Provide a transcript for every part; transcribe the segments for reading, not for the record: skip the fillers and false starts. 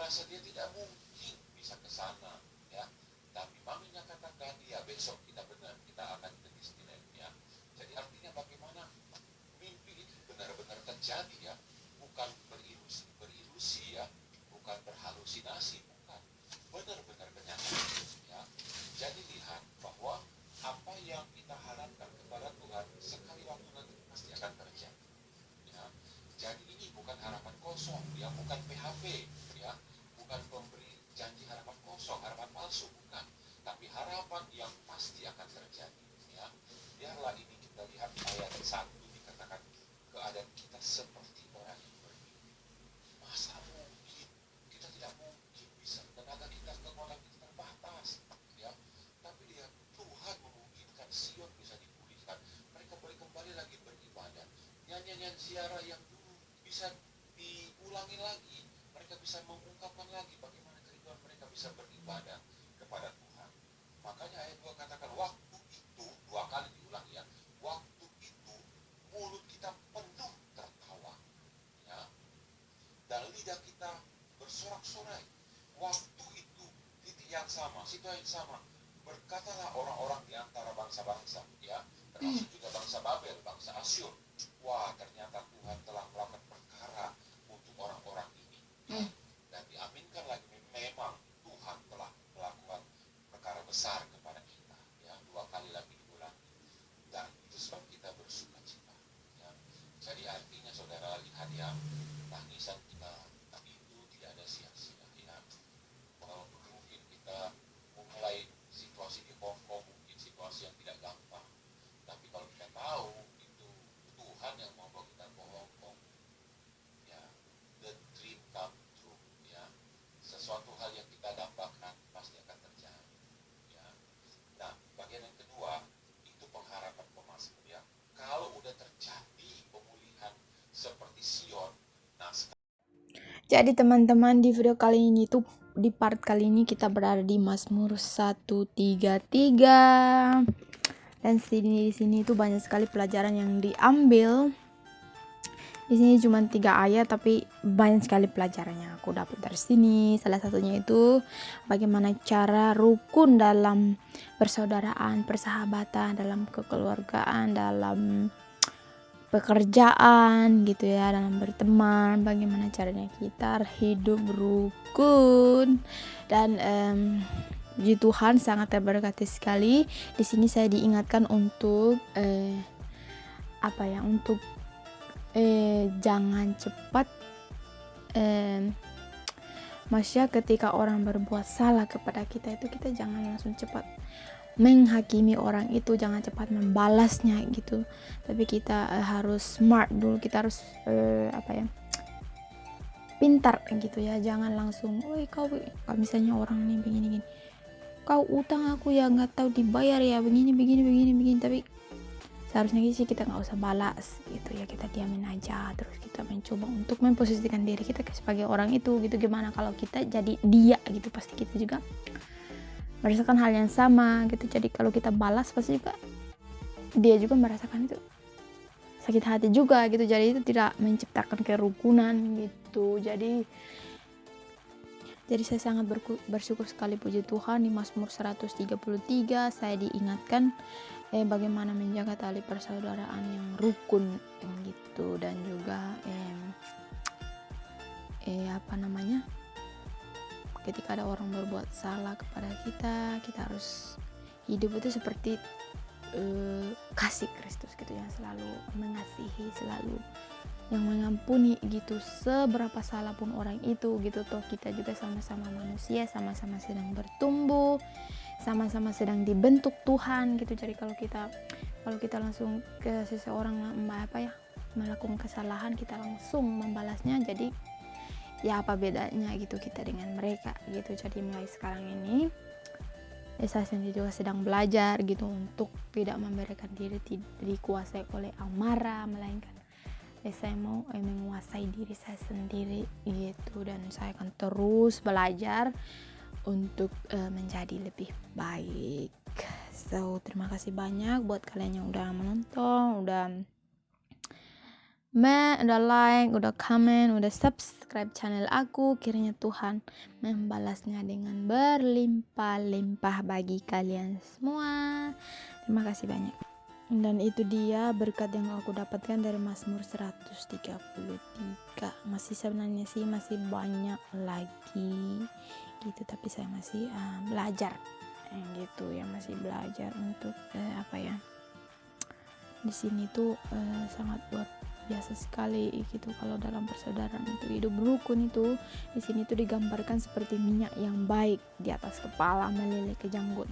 merasa dia tidak mungkin bisa ke sana, ya. Tapi maminya katakan, ya besok kita benar, kita akan ke Disneyland, ya. Jadi artinya bagaimana mimpi itu benar-benar terjadi, ya, bukan berilusi, ya, bukan berhalusinasi, bukan, benar-benar kenyataan, ya. Jadi lihat bahwa apa yang kita harapkan kepada Tuhan sekali waktu nanti pasti akan terjadi, ya. Jadi ini bukan harapan kosong, ya, bukan PHP, ya, bukan pemberi janji harapan kosong, harapan palsu, bukan, tapi harapan yang pasti akan terjadi, ya. Biarlah ini kita lihat ayat 1 dikatakan keadaan kita seperti orang yang bermimpi. Masa mungkin kita tidak mungkin bisa, tenaga kita, kekuatan kita terbatas, ya. Tapi dia Tuhan memungkinkan Sion bisa dipulihkan, mereka boleh kembali lagi beribadah, nyanyian ziarah yang dulu bisa diulangi lagi, mereka bisa mengungkapkan lagi bagaimana kerinduan mereka bisa beribadah kepada Tuhan. Makanya ayat 2 katakan waktu itu, 2 kali diulang, ya, waktu itu mulut kita penuh tertawa, ya, dan lidah kita bersorak-sorai. Waktu itu, titik yang sama, situasi yang sama, berkatalah orang-orang di antara bangsa-bangsa, ya, termasuk juga bangsa Babel, bangsa Asyur. Wah, ternyata Tuhan telah melakukan perkara untuk orang-orang ini, ya. Dan diaminkan lagi, memang Tuhan telah melakukan perkara besar kepada kita, ya, 2 kali lagi diulang. Dan itu sebab kita bersuka cita, ya. Jadi artinya saudara lihat, ya, tangisan kita itu tidak ada sia-sia, ya. Walaupun mungkin kita memulai situasi di Hong Kong, mungkin situasi yang tidak gampang, tapi kalau kita tahu itu Tuhan yang membawa kita ke Hong Kong, ya, the dream come true, ya, sesuatu hal yang kita dambakan pasti akan terjadi, ya. Nah, bagian yang kedua itu pengharapan pemazmur, ya. Kalau udah terjadi pemulihan seperti Sion, nah. Jadi teman-teman, di video kali ini tuh, di part kali ini kita berada di Mazmur 133. Dan di sini tuh banyak sekali pelajaran yang diambil. Di sini cuma 3 ayat tapi banyak sekali pelajaran yang aku dapat dari sini. Salah satunya itu bagaimana cara rukun dalam persaudaraan, persahabatan, dalam kekeluargaan, dalam pekerjaan gitu ya, dalam berteman, bagaimana caranya kita hidup rukun. Dan puji Tuhan sangat terberkati sekali. Di sini saya diingatkan untuk untuk jangan cepat maksudnya ketika orang berbuat salah kepada kita itu kita jangan langsung cepat menghakimi orang itu, jangan cepat membalasnya gitu. Tapi kita harus smart dulu, kita harus pintar gitu ya, jangan langsung, woi kau, kalau misalnya orang nih begini, kau utang aku ya nggak tahu dibayar ya, begini, tapi seharusnya sih kita nggak usah balas gitu ya, kita diamin aja, terus kita mencoba untuk memposisikan diri kita sebagai orang itu gitu. Gimana kalau kita jadi dia gitu, pasti kita juga merasakan hal yang sama gitu. Jadi kalau kita balas pasti juga dia juga merasakan itu, sakit hati juga gitu. Jadi itu tidak menciptakan kerukunan gitu. Jadi saya sangat bersyukur sekali, puji Tuhan, di Mazmur 133 saya diingatkan bagaimana menjaga tali persaudaraan yang rukun gitu. Dan juga ketika ada orang berbuat salah kepada kita, kita harus hidup itu seperti kasih Kristus gitu, yang selalu mengasihi, selalu yang mengampuni gitu, seberapa salah pun orang itu gitu. Toh kita juga sama-sama manusia, sama-sama sedang bertumbuh, sama-sama sedang dibentuk Tuhan gitu. Jadi kalau kita langsung ke seseorang melakukan kesalahan, kita langsung membalasnya, jadi ya apa bedanya gitu kita dengan mereka gitu. Jadi mulai sekarang ini saya sendiri juga sedang belajar gitu untuk tidak membiarkan diri dikuasai oleh amarah, melainkan saya mau menguasai diri saya sendiri gitu. Dan saya akan terus belajar untuk menjadi lebih baik. So terima kasih banyak buat kalian yang udah menonton, udah udah like, udah comment, udah subscribe channel aku. Kiranya Tuhan membalasnya dengan berlimpah-limpah bagi kalian semua. Terima kasih banyak. Dan itu dia berkat yang aku dapatkan dari Mazmur 133. Masih sebenarnya sih masih banyak lagi gitu, tapi saya masih belajar gitu ya, masih belajar untuk di sini tuh sangat luar biasa sekali gitu. Kalau dalam persaudaraan itu, hidup rukun itu di sini tuh digambarkan seperti minyak yang baik di atas kepala meleleh ke janggut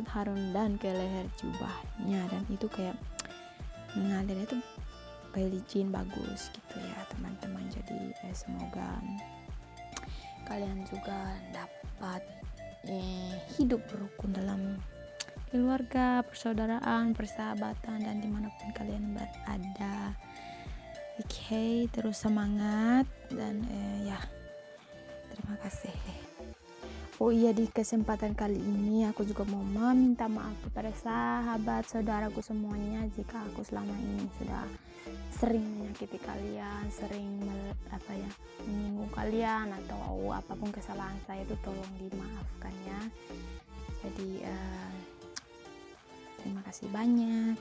Harun dan ke leher jubahnya, dan itu kayak mengalir itu kayak licin, bagus gitu ya teman-teman. Jadi semoga kalian juga dapat hidup rukun dalam keluarga, persaudaraan, persahabatan, dan dimanapun kalian berada. Oke, terus semangat dan ya, terima kasih. Oh iya, di kesempatan kali ini aku juga mau meminta maaf kepada sahabat saudaraku semuanya jika aku selama ini sudah sering menyakiti kalian, sering menyinggung kalian, atau apapun kesalahan saya itu tolong dimaafkan ya. Jadi terima kasih banyak.